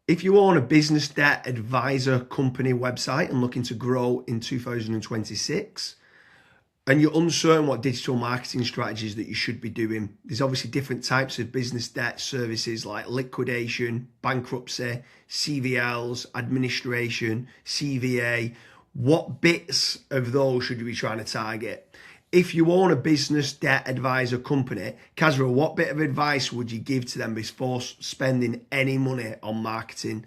If you own a business debt advisor company website and looking to grow in 2026, and you're uncertain what digital marketing strategies that you should be doing, there's obviously different types of business debt services like liquidation, bankruptcy, CVLs, administration, CVA. What bits of those should you be trying to target? If you own a business debt advisor company, Kasra, what bit of advice would you give to them before spending any money on marketing?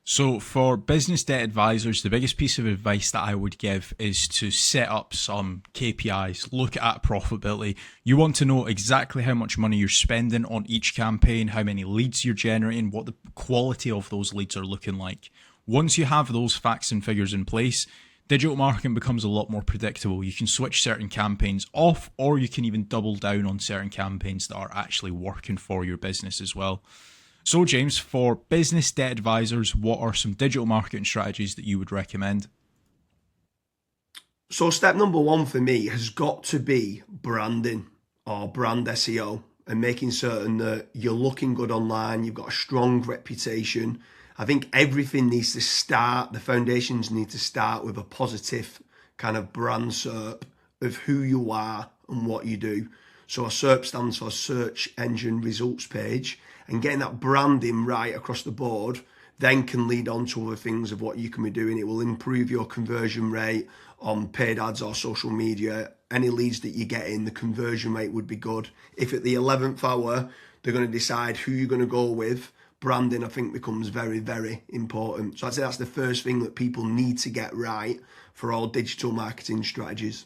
So for business debt advisors, the biggest piece of advice that I would give is to set up some KPIs, look at profitability. You want to know exactly how much money you're spending on each campaign, how many leads you're generating, what the quality of those leads are looking like. Once you have those facts and figures in place, digital marketing becomes a lot more predictable. You can switch certain campaigns off, or you can even double down on certain campaigns that are actually working for your business as well. So James, for business debt advisors, what are some digital marketing strategies that you would recommend? So step number one for me has got to be branding or brand SEO and making certain that you're looking good online, you've got a strong reputation. I think everything needs to start, the foundations need to start with a positive kind of brand SERP of who you are and what you do. So a SERP stands for search engine results page, and getting that branding right across the board then can lead on to other things of what you can be doing. It will improve your conversion rate on paid ads or social media. Any leads that you get in, the conversion rate would be good. If at the 11th hour, they're going to decide who you're going to go with, branding, I think, becomes very, very important. So I'd say that's the first thing that people need to get right for all digital marketing strategies.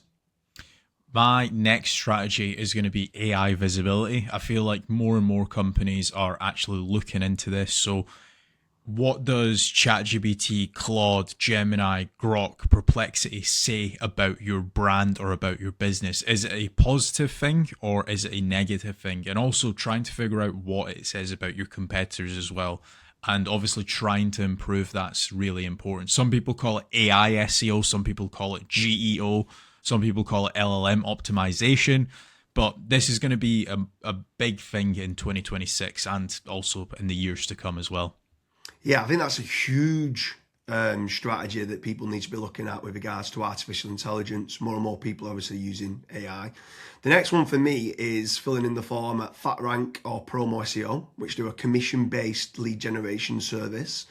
My next strategy is going to be AI visibility. I feel like more and more companies are actually looking into this. So what does ChatGPT, Claude, Gemini, Grok, Perplexity say about your brand or about your business? Is it a positive thing or is it a negative thing? And also trying to figure out what it says about your competitors as well. And obviously trying to improve that's really important. Some people call it AI SEO, some people call it GEO, some people call it LLM optimization. But this is going to be a big thing in 2026 and also in the years to come as well. Yeah, I think that's a huge strategy that people need to be looking at with regards to artificial intelligence. More and more people are obviously using AI. The next one for me is filling in the form at FatRank or Promo SEO, which do a commission-based lead generation service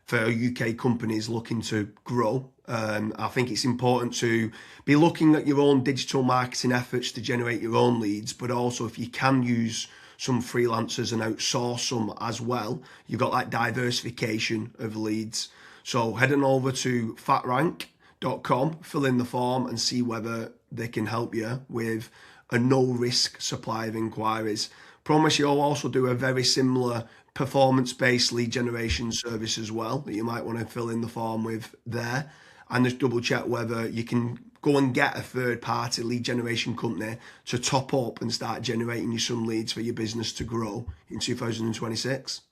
for UK companies looking to grow. I think it's important to be looking at your own digital marketing efforts to generate your own leads, but also if you can use some freelancers and outsource some as well, you've got that diversification of leads. So head on over to fatrank.com, fill in the form and see whether they can help you with a no-risk supply of inquiries. Promise you'll also do a very similar performance-based lead generation service as well that you might want to fill in the form with there, and just double check whether you can go and get a third-party lead generation company to top up and start generating you some leads for your business to grow in 2026.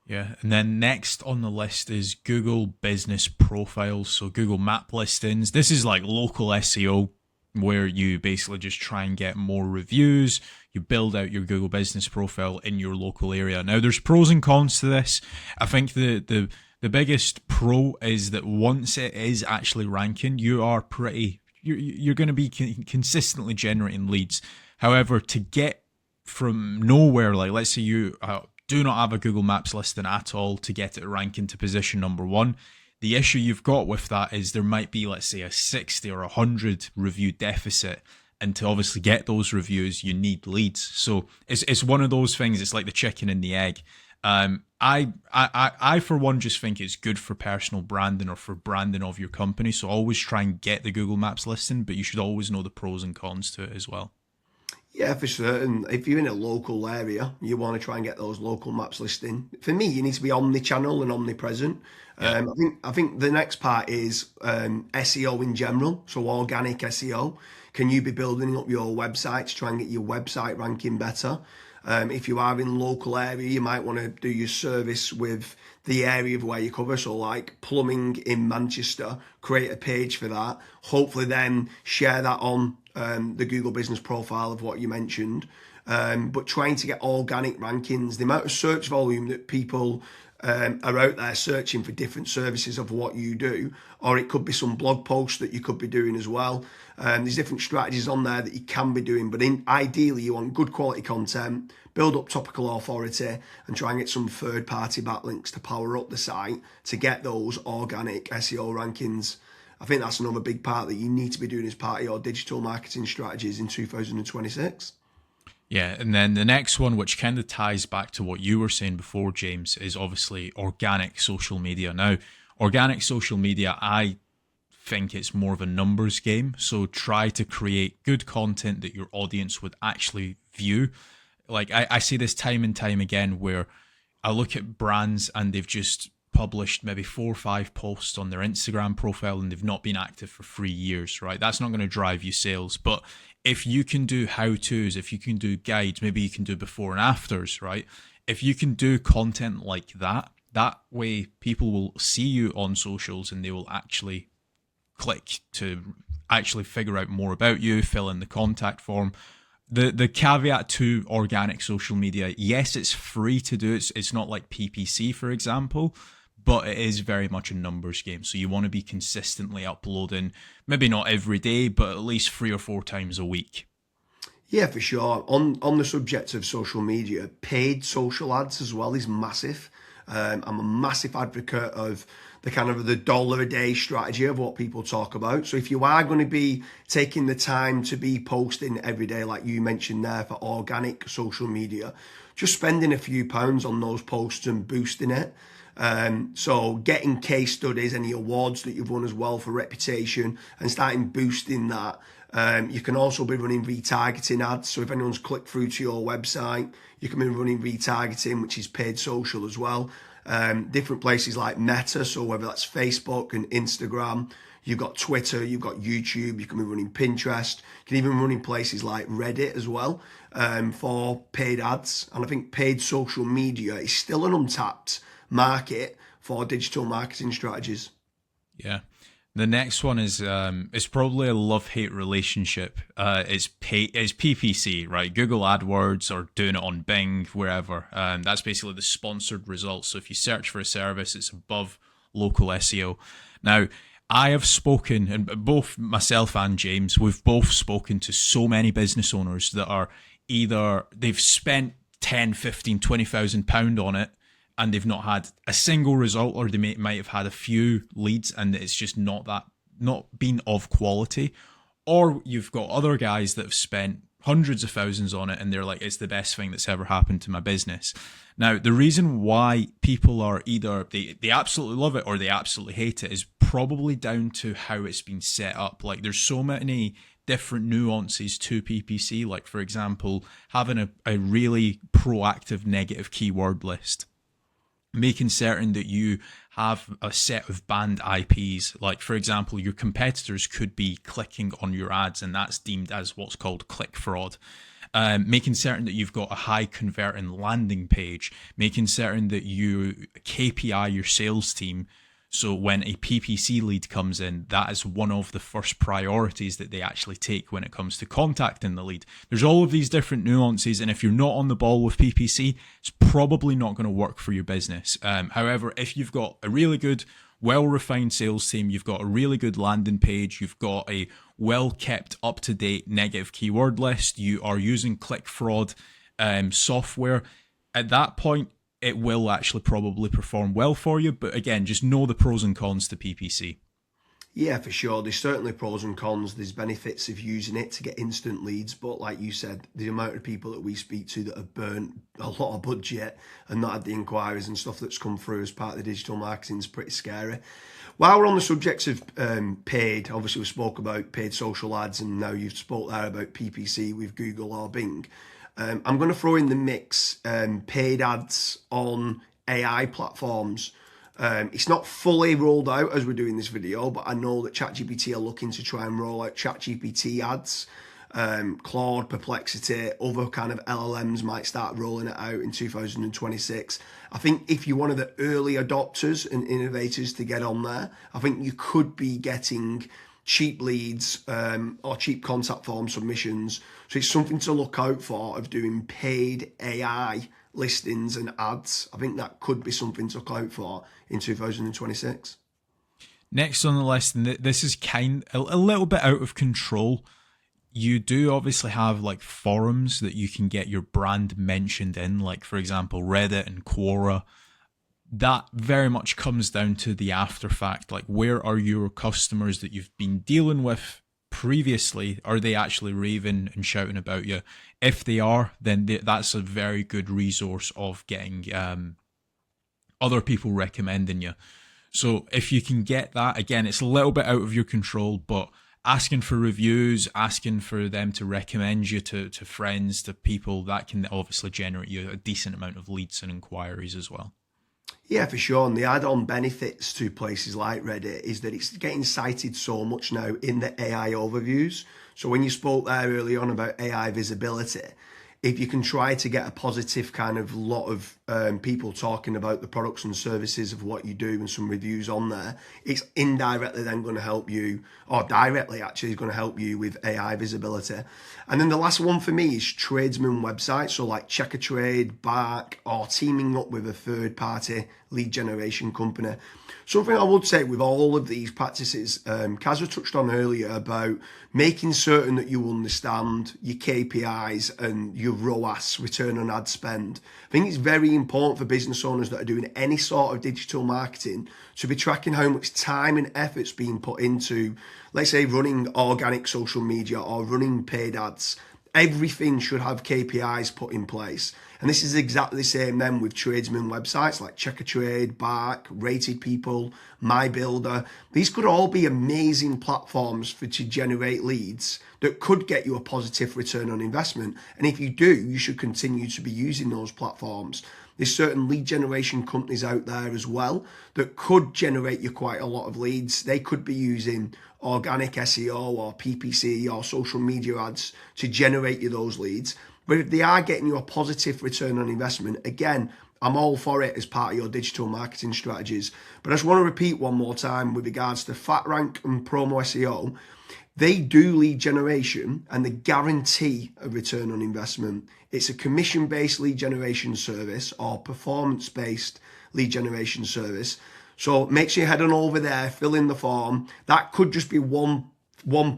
Yeah, and then next on the list is Google Business Profiles, so Google Map listings. This is like local SEO where you basically just try and get more reviews. You build out your Google Business Profile in your local area. Now, there's pros and cons to this. I think the biggest pro is that once it is actually ranking, you're going to be consistently generating leads. However, to get from nowhere, like let's say you do not have a Google Maps listing at all, to get it ranking to position number one, the issue you've got with that is there might be, let's say, a 60 or 100 review deficit. And to obviously get those reviews, you need leads. So it's one of those things. It's like the chicken and the egg. I for one just think it's good for personal branding or for branding of your company. So always try and get the Google Maps listing, but you should always know the pros and cons to it as well. Yeah, for certain. If you're in a local area, you want to try and get those local maps listing. For me, you need to be omni-channel and omnipresent. Yeah. I think the next part is SEO in general, so organic SEO. Can you be building up your website to try and get your website ranking better? If you are in local area, you might want to do your service with the area of where you cover. So like plumbing in Manchester, create a page for that. Hopefully then share that on the Google business profile of what you mentioned. but trying to get organic rankings, the amount of search volume that people are out there searching for different services of what you do, or it could be some blog posts that you could be doing as well. There's different strategies on there that you can be doing, but ideally you want good quality content, build up topical authority, and try and get some third-party backlinks to power up the site to get those organic SEO rankings. I think that's another big part that you need to be doing as part of your digital marketing strategies in 2026. Yeah, and then the next one, which kind of ties back to what you were saying before, James, is obviously organic social media. Now, organic social media, I think it's more of a numbers game. So try to create good content that your audience would actually view. Like I see this time and time again where I look at brands and they've just published maybe 4 or 5 posts on their Instagram profile and they've not been active for 3 years, right? That's not going to drive you sales. But if you can do how-tos, if you can do guides, maybe you can do before and afters, right? If you can do content like that, that way people will see you on socials and they will actually click to actually figure out more about you, fill in the contact form. The caveat to organic social media, yes, it's free to do. It's not like PPC, for example, but it is very much a numbers game. So you want to be consistently uploading, maybe not every day, but at least 3 or 4 times a week. Yeah, for sure. On the subject of social media, paid social ads as well is massive. I'm a massive advocate of the kind of the dollar a day strategy of what people talk about. So if you are going to be taking the time to be posting every day, like you mentioned there, for organic social media, just spending a few pounds on those posts and boosting it. So getting case studies, any awards that you've won as well for reputation, and starting boosting that. You can also be running retargeting ads. So if anyone's clicked through to your website, you can be running retargeting, which is paid social as well. Different places like Meta, so whether that's Facebook and Instagram, you've got Twitter, you've got YouTube, you can be running Pinterest, you can even run in places like Reddit as well, for paid ads. And I think paid social media is still an untapped market for digital marketing strategies. Yeah. The next one is it's probably a love-hate relationship. It's PPC, right? Google AdWords or doing it on Bing, wherever. That's basically the sponsored results. So if you search for a service, it's above local SEO. Now, I have spoken, and both myself and James, we've both spoken to so many business owners that are either they've spent 10, 15, 20,000 pound on it, and they've not had a single result, or they might have had a few leads and it's just not been of quality. Or you've got other guys that have spent hundreds of thousands on it and they're like, it's the best thing that's ever happened to my business. Now, the reason why people are either they absolutely love it or they absolutely hate it is probably down to how it's been set up. Like there's so many different nuances to PPC. Like for example, having a really proactive negative keyword list, making certain that you have a set of banned IPs. Like, for example, your competitors could be clicking on your ads, and that's deemed as what's called click fraud. Making certain that you've got a high converting landing page, making certain that you KPI your sales team. So when a PPC lead comes in, that is one of the first priorities that they actually take when it comes to contacting the lead. There's all of these different nuances, and if you're not on the ball with PPC, it's probably not going to work for your business. However, if you've got a really good, well-refined sales team, you've got a really good landing page, you've got a well-kept, up-to-date negative keyword list, you are using click fraud software, at that point, it will actually probably perform well for you. But again, just know the pros and cons to PPC. Yeah, for sure. There's certainly pros and cons. There's benefits of using it to get instant leads. But like you said, the amount of people that we speak to that have burnt a lot of budget and not had the inquiries and stuff that's come through as part of the digital marketing is pretty scary. While we're on the subject of paid, obviously we spoke about paid social ads, and now you've spoke there about PPC with Google or Bing. I'm going to throw in the mix paid ads on AI platforms. It's not fully rolled out as we're doing this video, but I know that ChatGPT are looking to try and roll out ChatGPT ads. Claude, Perplexity, other kind of LLMs might start rolling it out in 2026. I think if you're one of the early adopters and innovators to get on there, I think you could be getting cheap leads or cheap contact form submissions. So it's something to look out for of doing paid AI listings and ads. I think that could be something to look out for in 2026. Next on the list, and this is a little bit out of control. You do obviously have like forums that you can get your brand mentioned in, like for example Reddit and Quora. That very much comes down to the after fact, like where are your customers that you've been dealing with previously? Are they actually raving and shouting about you? If they are, then that's a very good resource of getting other people recommending you. So if you can get that, again, it's a little bit out of your control, but asking for reviews, asking for them to recommend you to friends, to people, that can obviously generate you a decent amount of leads and inquiries as well. Yeah, for sure. And the add-on benefits to places like Reddit is that it's getting cited so much now in the AI overviews. So when you spoke there early on about AI visibility, if you can try to get a positive kind of lot of people talking about the products and services of what you do and some reviews on there, it's indirectly then going to help you, or directly actually is going to help you with AI visibility. And then the last one for me is tradesman websites. So like Check a Trade, Bark, or teaming up with a third party lead generation company. Something I would say with all of these practices, Kasra touched on earlier about making certain that you understand your KPIs and your ROAS, return on ad spend. I think it's very important for business owners that are doing any sort of digital marketing to be tracking how much time and effort's being put into, let's say, running organic social media or running paid ads. Everything should have KPIs put in place. And this is exactly the same then with tradesman websites like Check a Trade, Bark, Rated People, My Builder. These could all be amazing platforms to generate leads that could get you a positive return on investment. And if you do, you should continue to be using those platforms. There's certain lead generation companies out there as well that could generate you quite a lot of leads. They could be using organic SEO or PPC or social media ads to generate you those leads. But if they are getting you a positive return on investment, again, I'm all for it as part of your digital marketing strategies. But I just want to repeat one more time with regards to FatRank and Promo SEO. They do lead generation and they guarantee a return on investment. It's a commission-based lead generation service or performance-based lead generation service. So make sure you head on over there, fill in the form. That could just be one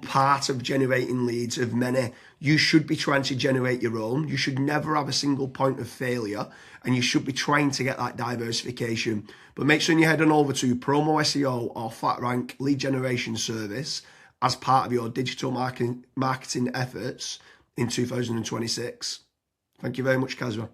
part of generating leads of many. You should be trying to generate your own. You should never have a single point of failure, and you should be trying to get that diversification. But make sure you head on over to Promo SEO or FatRank lead generation service as part of your digital marketing efforts in 2026. Thank you very much, Kasra.